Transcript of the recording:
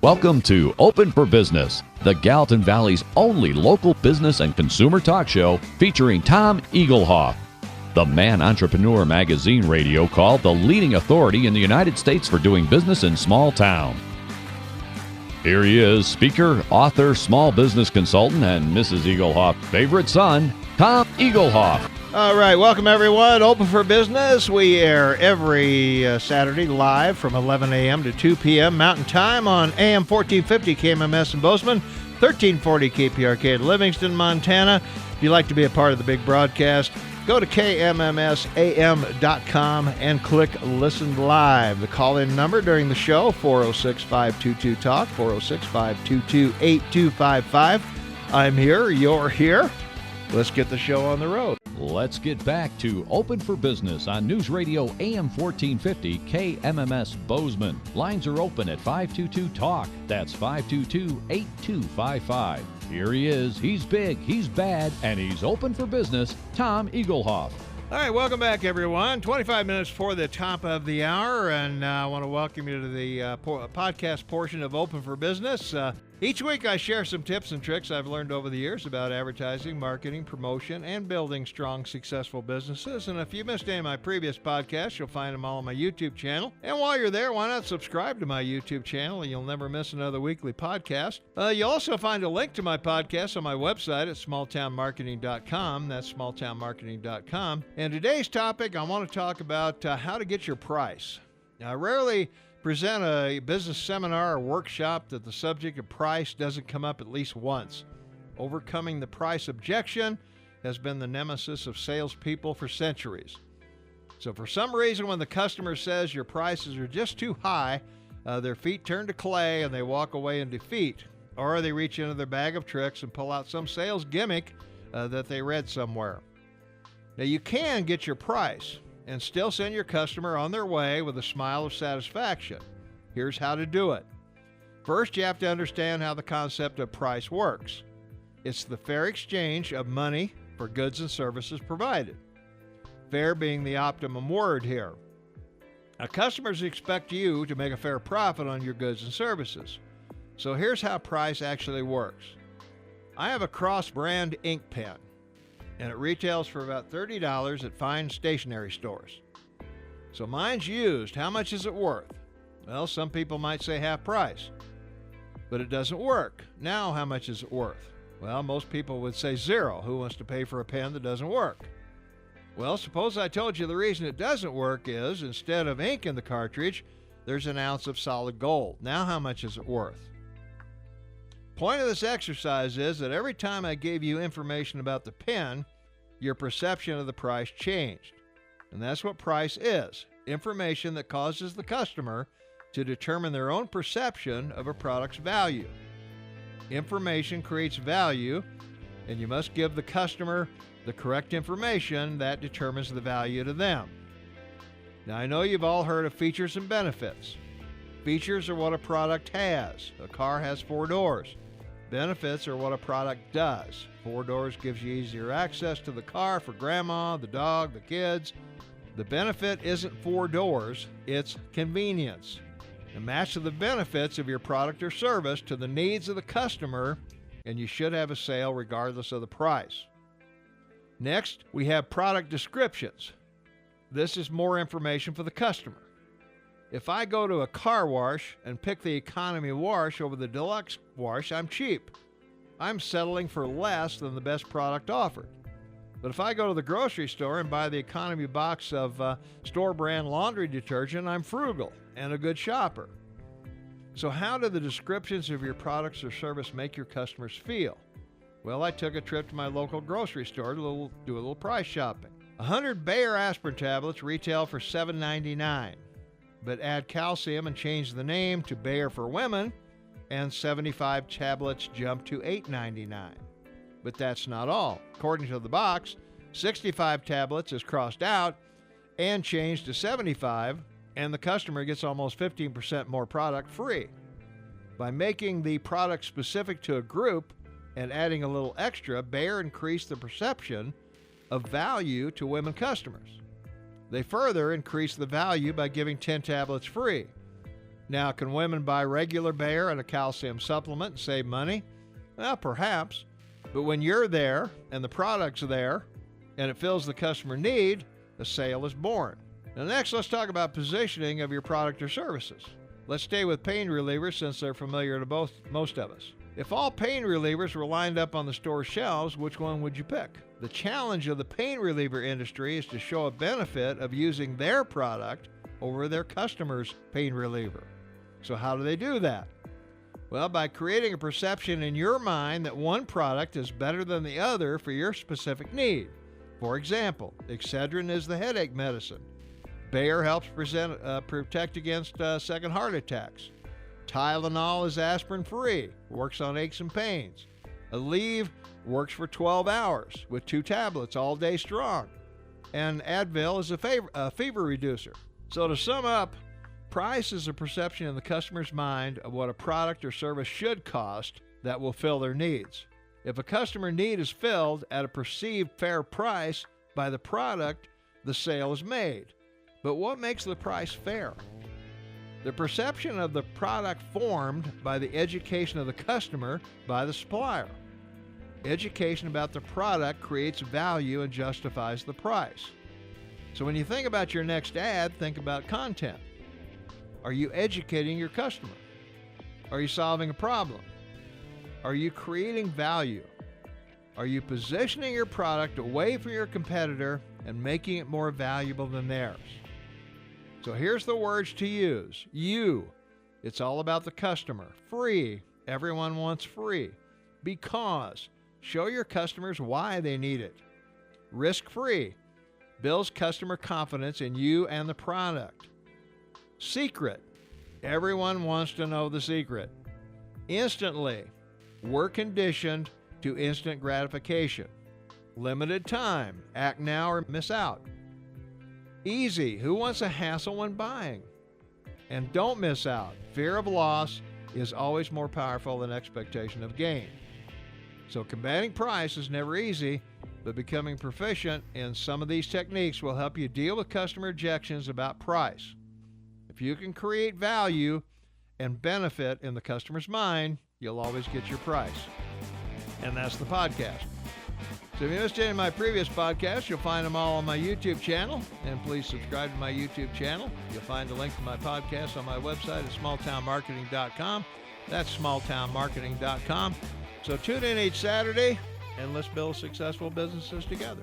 Welcome to Open for Business, the Gallatin Valley's only local business and consumer talk show featuring Tom Eaglehoff, the Man Entrepreneur Magazine radio called the leading authority in the United States for doing business in small town. Here he is, speaker, author, small business consultant, and Mrs. Eaglehoff's favorite son, Tom Eaglehoff. All right, welcome everyone. Open for Business. We air every Saturday live from 11 a.m. to 2 p.m. Mountain Time on AM 1450 KMMS in Bozeman, 1340 KPRK in Livingston, Montana. If you'd like to be a part of the big broadcast, go to kmmsam.com and click Listen Live. The call-in number during the show, 406-522-TALK, 406-522-8255. I'm here, you're here. Let's get the show on the road. Let's get back to Open for Business on News Radio AM 1450 KMMS Bozeman. Lines are open at 522-TALK. That's 522-8255. Here he is. He's big, he's bad, and he's open for business. Tom Eaglehoff. All right, welcome back, everyone. 25 minutes before the top of the hour, and I want to welcome you to the podcast portion of Open for Business. Each week I share some tips and tricks I've learned over the years about advertising, marketing, promotion, and building strong, successful businesses. And if you missed any of my previous podcasts, you'll find them all on my YouTube channel. And while you're there, why not subscribe to my YouTube channel, and you'll never miss another weekly podcast. You'll also find a link to my podcast on my website at smalltownmarketing.com. That's smalltownmarketing.com. And today's topic, I want to talk about how to get your price. Now, I rarely present a business seminar or workshop that the subject of price doesn't come up at least once. Overcoming the price objection has been the nemesis of salespeople for centuries. So for some reason, when the customer says your prices are just too high, their feet turn to clay and they walk away in defeat. Or they reach into their bag of tricks and pull out some sales gimmick that they read somewhere. Now, you can get your price and still send your customer on their way with a smile of satisfaction. Here's how to do it. First, you have to understand how the concept of price works. It's the fair exchange of money for goods and services provided. Fair being the optimum word here. Now, customers expect you to make a fair profit on your goods and services. So here's how price actually works. I have a cross-brand ink pen, and it retails for about $30 at fine stationery stores. So mine's used. How much is it worth? Well, some people might say half price, but it doesn't work. Now, how much is it worth? Well, most people would say zero. Who wants to pay for a pen that doesn't work? Well, suppose I told you the reason it doesn't work is instead of ink in the cartridge, there's an ounce of solid gold. Now, how much is it worth? Point of this exercise is that every time I gave you information about the pen, your perception of the price changed. And that's what price is. Information that causes the customer to determine their own perception of a product's value. Information creates value, and you must give the customer the correct information that determines the value to them. Now, I know you've all heard of features and benefits. Features are what a product has. A car has 4 doors. Benefits are what a product does. 4 doors gives you easier access to the car for grandma, the dog, the kids. The benefit isn't 4 doors, it's convenience. And match the benefits of your product or service to the needs of the customer, and you should have a sale regardless of the price. Next, we have product descriptions. This is more information for the customer. If I go to a car wash and pick the economy wash over the deluxe wash, I'm cheap. I'm settling for less than the best product offered. But if I go to the grocery store and buy the economy box of store brand laundry detergent, I'm frugal and a good shopper. So how do the descriptions of your products or service make your customers feel? Well, I took a trip to my local grocery store to do a little price shopping. 100 Bayer aspirin tablets retail for $7.99. But add calcium and change the name to Bayer for Women, and 75 tablets jump to $8.99. But that's not all. According to the box, 65 tablets is crossed out and changed to 75, and the customer gets almost 15% more product free. By making the product specific to a group and adding a little extra, Bayer increased the perception of value to women customers. They further increased the value by giving 10 tablets free. Now, can women buy regular Bayer and a calcium supplement and save money? Well, perhaps. But when you're there and the product's there and it fills the customer need, the sale is born. Now, next, let's talk about positioning of your product or services. Let's stay with pain relievers since they're familiar to most of us. If all pain relievers were lined up on the store shelves, which one would you pick? The challenge of the pain reliever industry is to show a benefit of using their product over their customer's pain reliever. So how do they do that? Well, by creating a perception in your mind that one product is better than the other for your specific need. For example, Excedrin is the headache medicine. Bayer helps protect against second heart attacks. Tylenol is aspirin-free, works on aches and pains. Aleve works for 12 hours with 2 tablets all day strong. And Advil is a fever reducer. So to sum up, price is a perception in the customer's mind of what a product or service should cost that will fill their needs. If a customer need is filled at a perceived fair price by the product, the sale is made. But what makes the price fair? The perception of the product formed by the education of the customer by the supplier. Education about the product creates value and justifies the price. So when you think about your next ad, think about content. Are you educating your customer? Are you solving a problem? Are you creating value? Are you positioning your product away from your competitor and making it more valuable than theirs? So here's the words to use. You. It's all about the customer. Free. Everyone wants free. Because. Show your customers why they need it. Risk-free. Builds customer confidence in you and the product. Secret. Everyone wants to know the secret. Instantly. We're conditioned to instant gratification. Limited time. Act now or miss out. Easy. Who wants a hassle when buying? And don't miss out. Fear of loss is always more powerful than expectation of gain. So combating price is never easy, but becoming proficient in some of these techniques will help you deal with customer objections about price. If you can create value and benefit in the customer's mind, you'll always get your price. And that's the podcast. So if you missed any of my previous podcasts, you'll find them all on my YouTube channel. And please subscribe to my YouTube channel. You'll find a link to my podcast on my website at smalltownmarketing.com. That's smalltownmarketing.com. So tune in each Saturday and let's build successful businesses together.